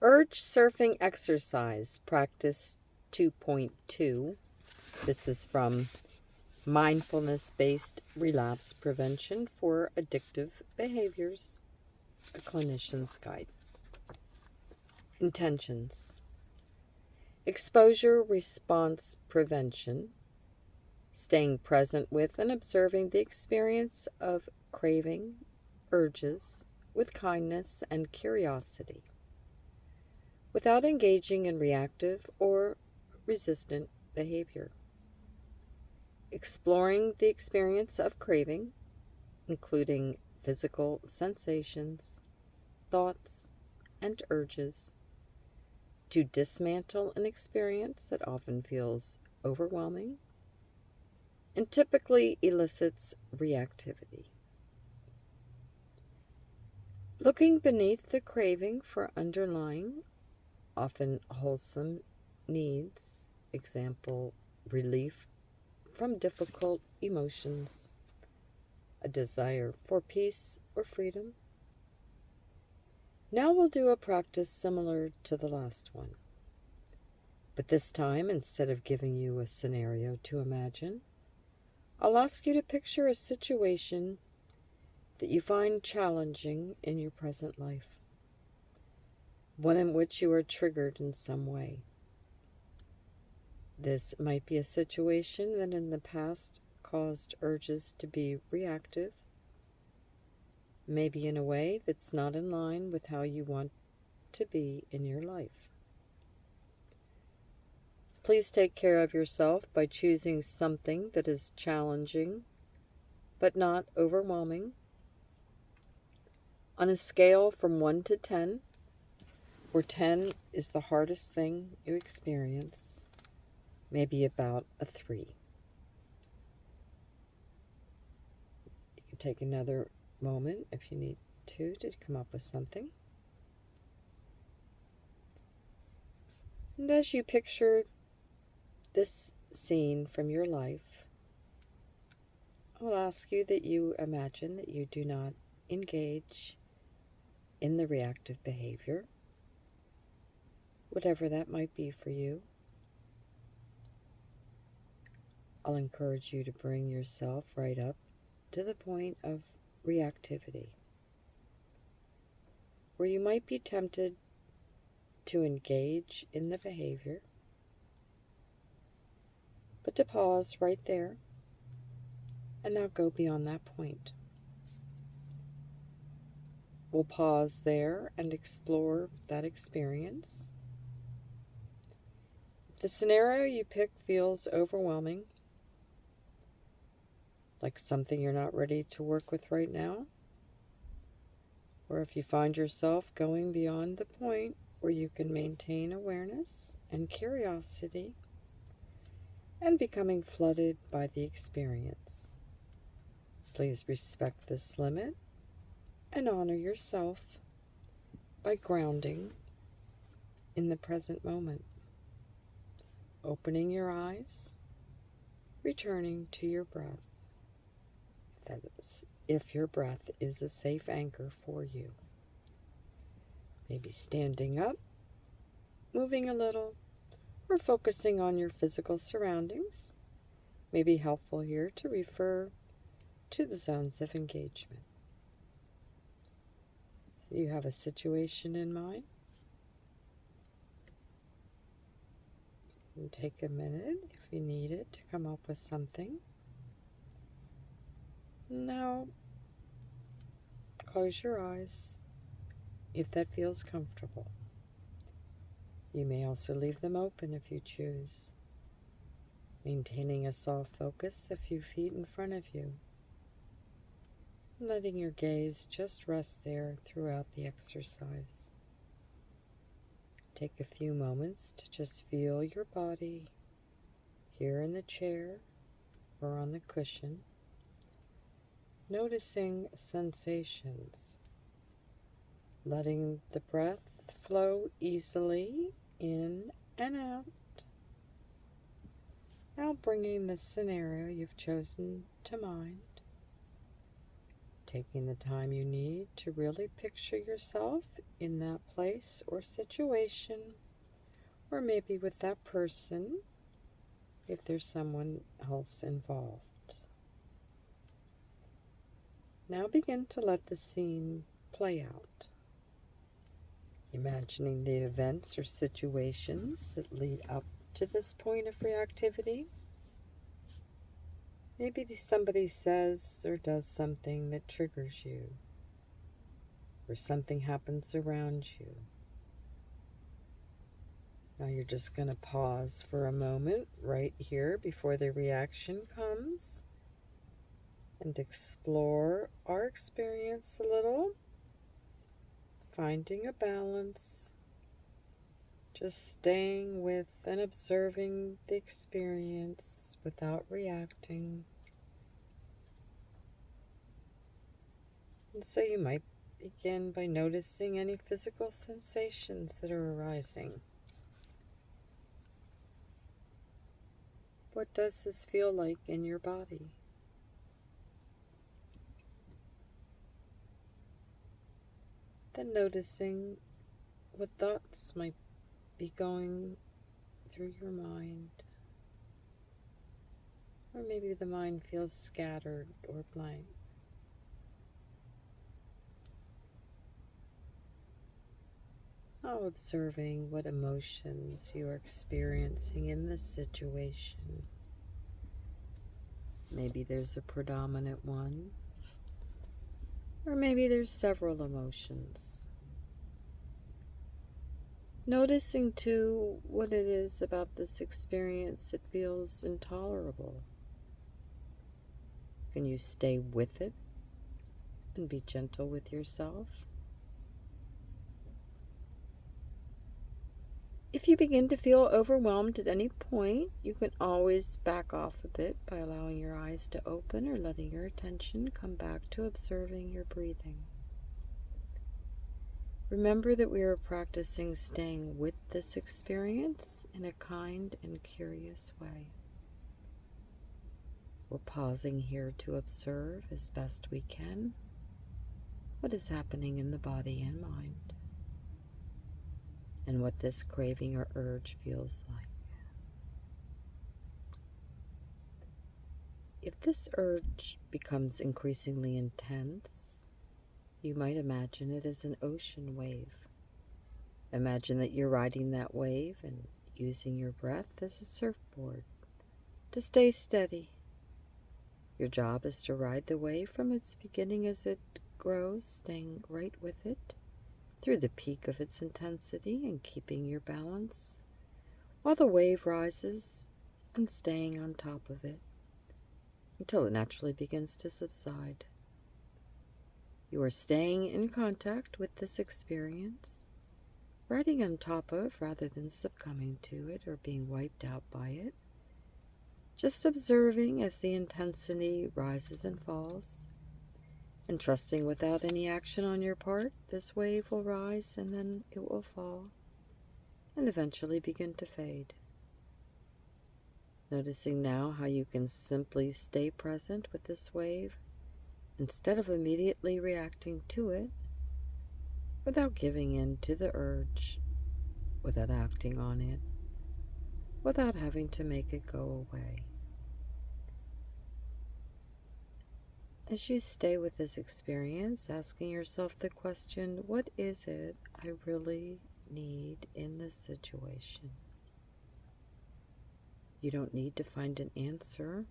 Urge surfing exercise practice 2.2. This is from Mindfulness-Based Relapse Prevention for Addictive Behaviors, a clinician's guide. Intentions. Exposure response prevention, staying present with and observing the experience of craving, urges, with kindness and curiosity, without engaging in reactive or resistant behavior. Exploring the experience of craving, including physical sensations, thoughts, and urges, to dismantle an experience that often feels overwhelming and typically elicits reactivity. Looking beneath the craving for underlying, often wholesome needs, example, relief from difficult emotions, a desire for peace or freedom. Now we'll do a practice similar to the last one, but this time, instead of giving you a scenario to imagine, I'll ask you to picture a situation that you find challenging in your present life, one in which you are triggered in some way. This might be a situation that in the past caused urges to be reactive, maybe in a way that's not in line with how you want to be in your life. Please take care of yourself by choosing something that is challenging but not overwhelming. On a scale from 1 to 10, where 10 is the hardest thing you experience, maybe about a 3. You can take another moment if you need to come up with something. And as you picture this scene from your life, I'll ask you that you imagine that you do not engage in the reactive behavior, whatever that might be for you. I'll encourage you to bring yourself right up to the point of reactivity, where you might be tempted to engage in the behavior, but to pause right there and not go beyond that point. We'll pause there and explore that experience. If the scenario you pick feels overwhelming, like something you're not ready to work with right now, or if you find yourself going beyond the point where you can maintain awareness and curiosity and becoming flooded by the experience, please respect this limit and honor yourself by grounding in the present moment, opening your eyes, returning to your breath. That is, if your breath is a safe anchor for you. Maybe standing up, moving a little, or focusing on your physical surroundings may be helpful here to refer to the zones of engagement. So you have a situation in mind. And take a minute if you need it to come up with something. Now, close your eyes if that feels comfortable. You may also leave them open if you choose, maintaining a soft focus a few feet in front of you, letting your gaze just rest there throughout the exercise. Take a few moments to just feel your body here in the chair or on the cushion, noticing sensations, letting the breath flow easily in and out. Now bringing the scenario you've chosen to mind. taking the time you need to really picture yourself in that place or situation, or maybe with that person if there's someone else involved. Now begin to let the scene play out, imagining the events or situations that lead up to this point of reactivity. Maybe somebody says or does something that triggers you, or something happens around you. Now you're just going to pause for a moment right here before the reaction comes and explore our experience a little, finding a balance, just staying with and observing the experience without reacting. And so you might begin by noticing any physical sensations that are arising. What does this feel like in your body? Then noticing what thoughts might be going through your mind. Or maybe the mind feels scattered or blank. Now observing what emotions you are experiencing in this situation. Maybe there's a predominant one, or maybe there's several emotions. Noticing too what it is about this experience that feels intolerable. Can you stay with it and be gentle with yourself? If you begin to feel overwhelmed at any point, you can always back off a bit by allowing your eyes to open or letting your attention come back to observing your breathing. Remember that we are practicing staying with this experience in a kind and curious way. We're pausing here to observe as best we can what is happening in the body and mind, and what this craving or urge feels like. If this urge becomes increasingly intense, you might imagine it as an ocean wave. Imagine that you're riding that wave and using your breath as a surfboard to stay steady. Your job is to ride the wave from its beginning as it grows, staying right with it through the peak of its intensity and keeping your balance while the wave rises, and staying on top of it until it naturally begins to subside. You are staying in contact with this experience, riding on top of rather than succumbing to it or being wiped out by it. Just observing as the intensity rises and falls, and trusting without any action on your part, this wave will rise and then it will fall, and eventually begin to fade. Noticing now how you can simply stay present with this wave instead of immediately reacting to it, without giving in to the urge, without acting on it, without having to make it go away. As you stay with this experience, asking yourself the question, what is it I really need in this situation? You don't need to find an answer.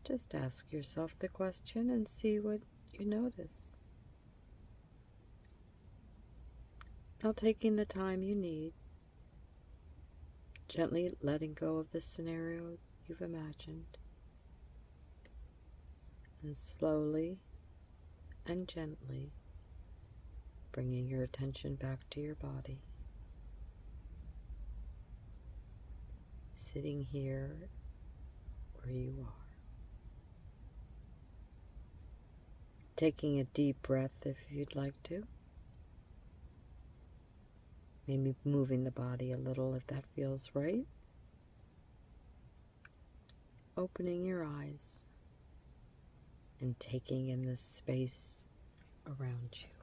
Just ask yourself the question and see what you notice. Now taking the time you need, gently letting go of the scenario you've imagined, and slowly and gently bringing your attention back to your body. Sitting here where you are. Taking a deep breath if you'd like to. Maybe moving the body a little if that feels right. Opening your eyes. and taking in this space around you.